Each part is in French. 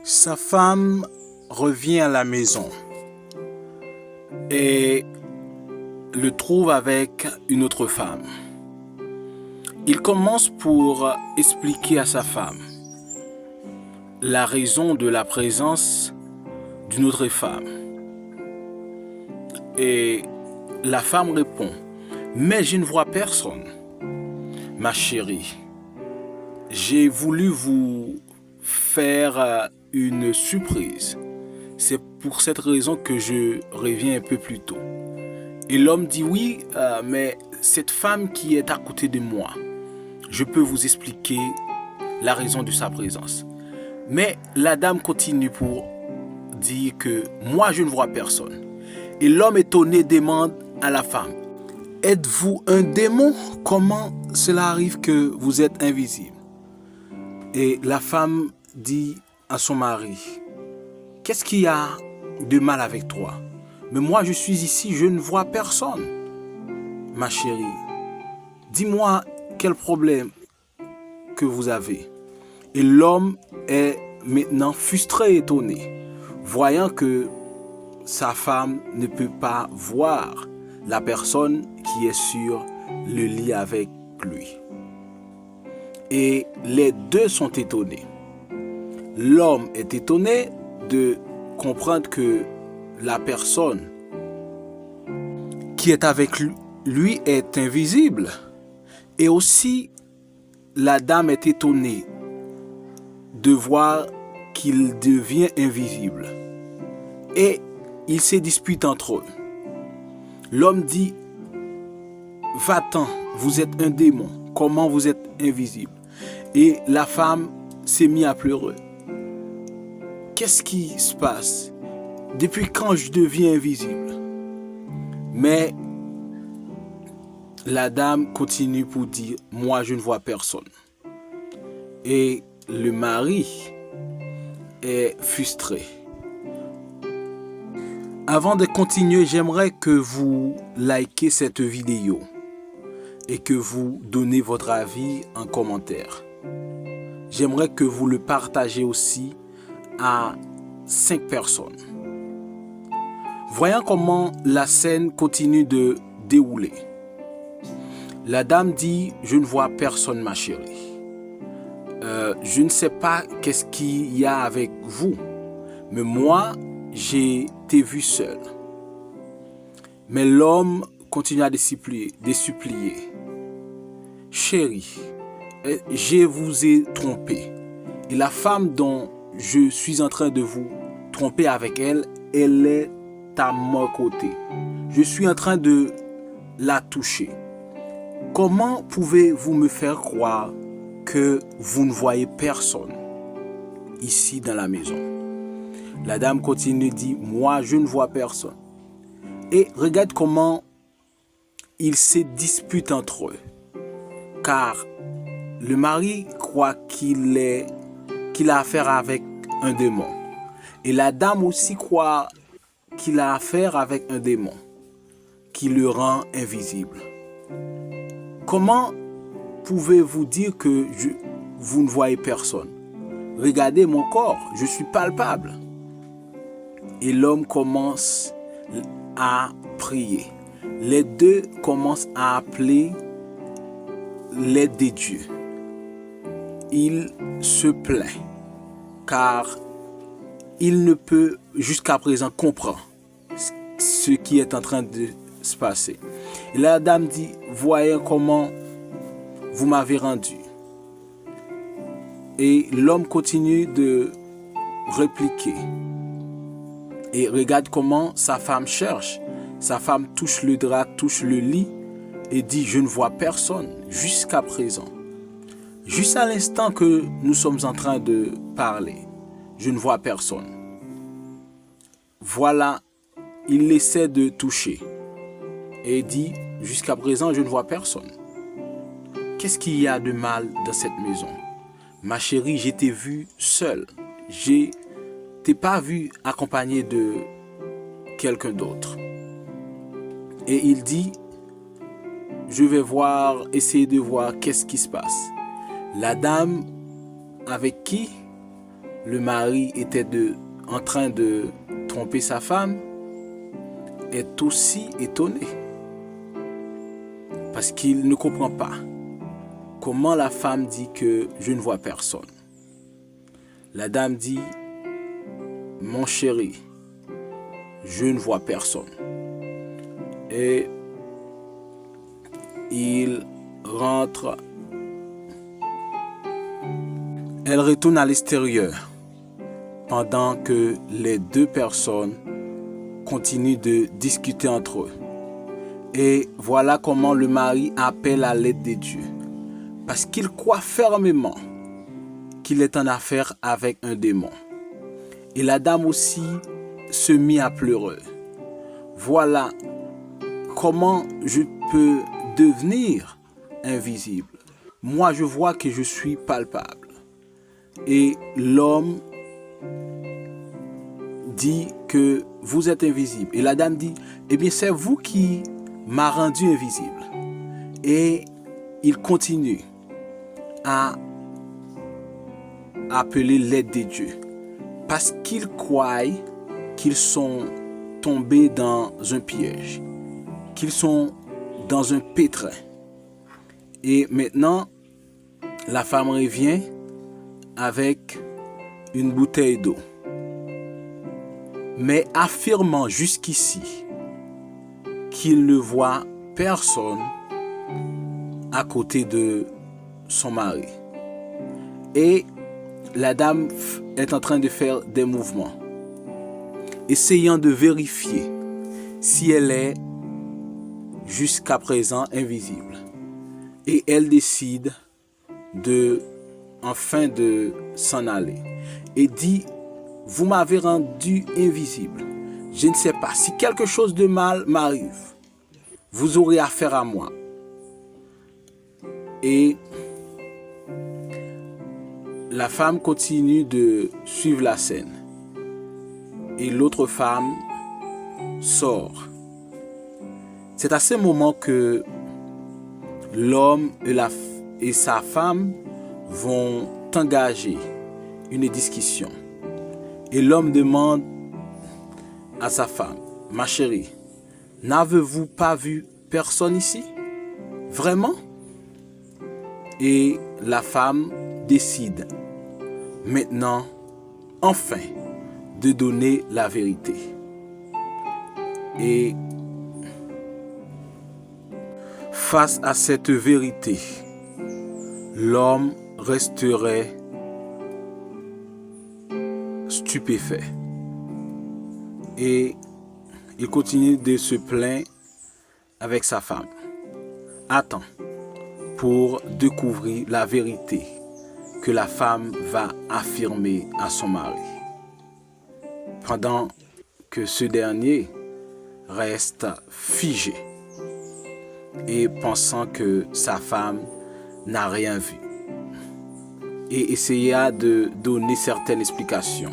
Sa femme revient à la maison et le trouve avec une autre femme. Il commence pour expliquer à sa femme la raison de la présence d'une autre femme. Et la femme répond, mais je ne vois personne. Ma chérie, j'ai voulu vous faire une surprise. C'est pour cette raison que je reviens un peu plus tôt. Et l'homme dit oui, mais cette femme qui est à côté de moi, je peux vous expliquer la raison de sa présence. Mais la dame continue pour dire que moi je ne vois personne. Et l'homme étonné demande à la femme, êtes-vous un démon? Comment cela arrive que vous êtes invisible? Et la femme dit à son mari, qu'est-ce qu'il y a de mal avec toi? Mais moi je suis ici, je ne vois personne. Ma chérie, dis-moi quel problème que vous avez. Et l'homme est maintenant frustré et étonné, voyant que sa femme ne peut pas voir la personne qui est sur le lit avec lui. Et les deux sont étonnés. L'homme est étonné de comprendre que la personne qui est avec lui est invisible. Et aussi, la dame est étonnée de voir qu'il devient invisible. Et ils se disputent entre eux. L'homme dit, va-t'en, vous êtes un démon, comment vous êtes invisible? Et la femme s'est mise à pleurer. Qu'est-ce qui se passe? Depuis quand je deviens invisible? Mais la dame continue pour dire, moi je ne vois personne. Et le mari est frustré. Avant de continuer, j'aimerais que vous likez cette vidéo et que vous donnez votre avis en commentaire. J'aimerais que vous le partagez aussi à 5 personnes. Voyons comment la scène continue de dérouler. La dame dit, je ne vois personne ma chérie. Je ne sais pas qu'est-ce qu'il y a avec vous, mais moi, j'ai été vu seul. Mais l'homme continue à supplier. Chérie, je vous ai trompé. Et la femme dont je suis en train de vous tromper avec elle, elle est à mon côté. Je suis en train de la toucher. Comment pouvez-vous me faire croire que vous ne voyez personne ici dans la maison? La dame continue, dit, moi je ne vois personne. Et regarde comment ils se disputent entre eux. Car le mari croit qu'il a affaire avec un démon. Et la dame aussi croit qu'il a affaire avec un démon qui le rend invisible. Comment pouvez-vous dire que vous ne voyez personne? Regardez mon corps, je suis palpable. Et l'homme commence à prier. Les deux commencent à appeler l'aide de Dieu. Il se plaint car il ne peut jusqu'à présent comprendre ce qui est en train de se passer. Et la dame dit, voyez comment vous m'avez rendu. Et l'homme continue de répliquer. Et regarde comment sa femme cherche. Sa femme touche le drap, touche le lit et dit, je ne vois personne jusqu'à présent. Juste à l'instant que nous sommes en train de parler, je ne vois personne. Voilà, il essaie de toucher et dit, jusqu'à présent, je ne vois personne. Qu'est-ce qu'il y a de mal dans cette maison? Ma chérie, je t'ai vu seule. Je t'ai pas vu accompagné de quelqu'un d'autre. Et il dit, je vais essayer de voir qu'est-ce qui se passe. La dame avec qui le mari était en train de tromper sa femme, est aussi étonné. Parce qu'il ne comprend pas comment la femme dit que je ne vois personne. La dame dit, mon chéri, je ne vois personne. Et il rentre. Elle retourne à l'extérieur pendant que les deux personnes continuent de discuter entre eux. Et voilà comment le mari appelle à l'aide de Dieu. Parce qu'il croit fermement qu'il est en affaire avec un démon. Et la dame aussi se mit à pleurer. Voilà comment je peux devenir invisible. Moi, je vois que je suis palpable. Et l'homme dit que vous êtes invisible. Et la dame dit, eh bien, c'est vous qui m'a rendu invisible. Et il continue à appeler l'aide de Dieu. Parce qu'ils croient qu'ils sont tombés dans un piège, qu'ils sont dans un pétrin. Et maintenant, la femme revient avec une bouteille d'eau, mais affirmant jusqu'ici qu'il ne voit personne à côté de son mari. Et la dame est en train de faire des mouvements, essayant de vérifier si elle est jusqu'à présent invisible. Et elle décide enfin de s'en aller. Et dit, vous m'avez rendu invisible. Je ne sais pas, si quelque chose de mal m'arrive, vous aurez affaire à moi. Et la femme continue de suivre la scène. Et l'autre femme sort. C'est à ce moment que l'homme et sa femme vont engager une discussion. Et l'homme demande à sa femme, ma chérie, n'avez-vous pas vu personne ici? Vraiment? Et la femme décide maintenant, enfin, de donner la vérité. Et face à cette vérité, l'homme resterait stupéfait. Et il continue de se plaindre avec sa femme. Attends pour découvrir la vérité que la femme va affirmer à son mari. Pendant que ce dernier reste figé et pensant que sa femme n'a rien vu et essaya de donner certaines explications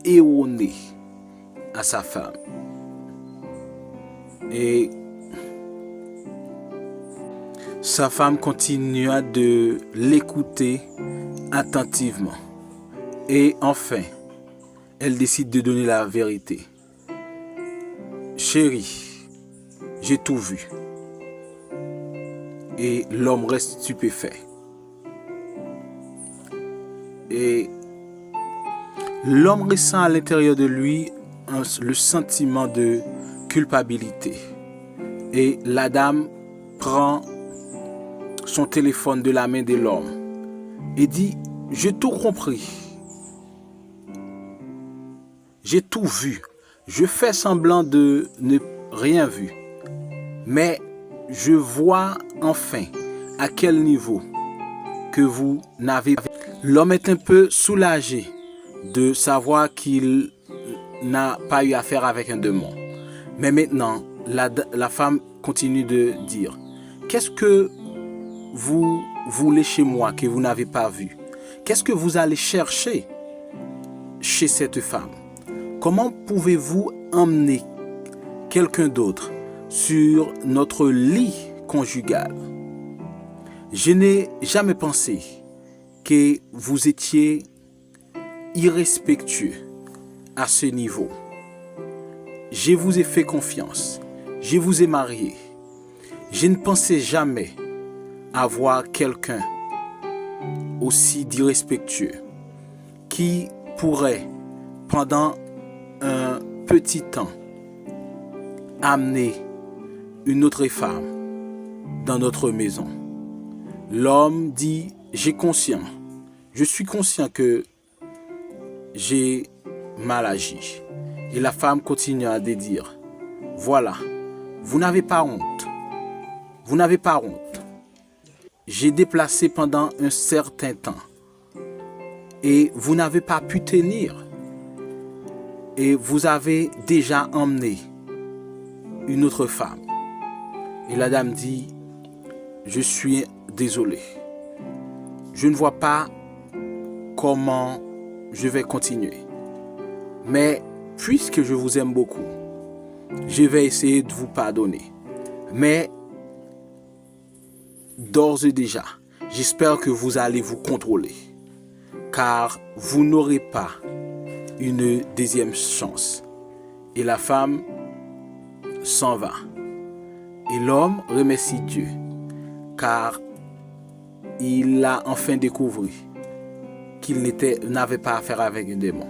erronées à sa femme. Et sa femme continua de l'écouter attentivement. Et enfin, elle décide de donner la vérité. Chérie, j'ai tout vu. Et l'homme reste stupéfait. Et l'homme ressent à l'intérieur de lui le sentiment de culpabilité. Et la dame prend son téléphone de la main de l'homme et dit, j'ai tout compris. J'ai tout vu. Je fais semblant de ne rien vu. Mais je vois enfin à quel niveau que vous n'avez pas. L'homme est un peu soulagé de savoir qu'il n'a pas eu affaire avec un démon. Mais maintenant, la femme continue de dire, qu'est-ce que vous voulez chez moi que vous n'avez pas vu? Qu'est-ce que vous allez chercher chez cette femme? Comment pouvez-vous emmener quelqu'un d'autre sur notre lit conjugal? Je n'ai jamais pensé que vous étiez irrespectueux à ce niveau. Je vous ai fait confiance. Je vous ai marié. Je ne pensais jamais avoir quelqu'un aussi d'irrespectueux qui pourrait, pendant un petit temps, amener une autre femme dans notre maison. L'homme dit, je suis conscient que j'ai mal agi. Et la femme continue à dire, voilà, vous n'avez pas honte. Vous n'avez pas honte. J'ai déplacé pendant un certain temps. Et vous n'avez pas pu tenir. Et vous avez déjà emmené une autre femme. Et la dame dit, je suis désolé. Je ne vois pas comment je vais continuer. Mais puisque je vous aime beaucoup, je vais essayer de vous pardonner. Mais d'ores et déjà, j'espère que vous allez vous contrôler. Car vous n'aurez pas une deuxième chance. Et la femme s'en va. Et l'homme remercie Dieu, car il a enfin découvert qu'il n'avait pas affaire avec un démon.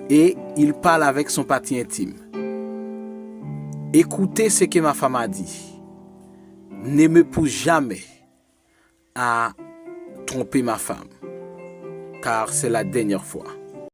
Et il parle avec son parti intime. Écoutez ce que ma femme a dit. Ne me pousse jamais à tromper ma femme, car c'est la dernière fois.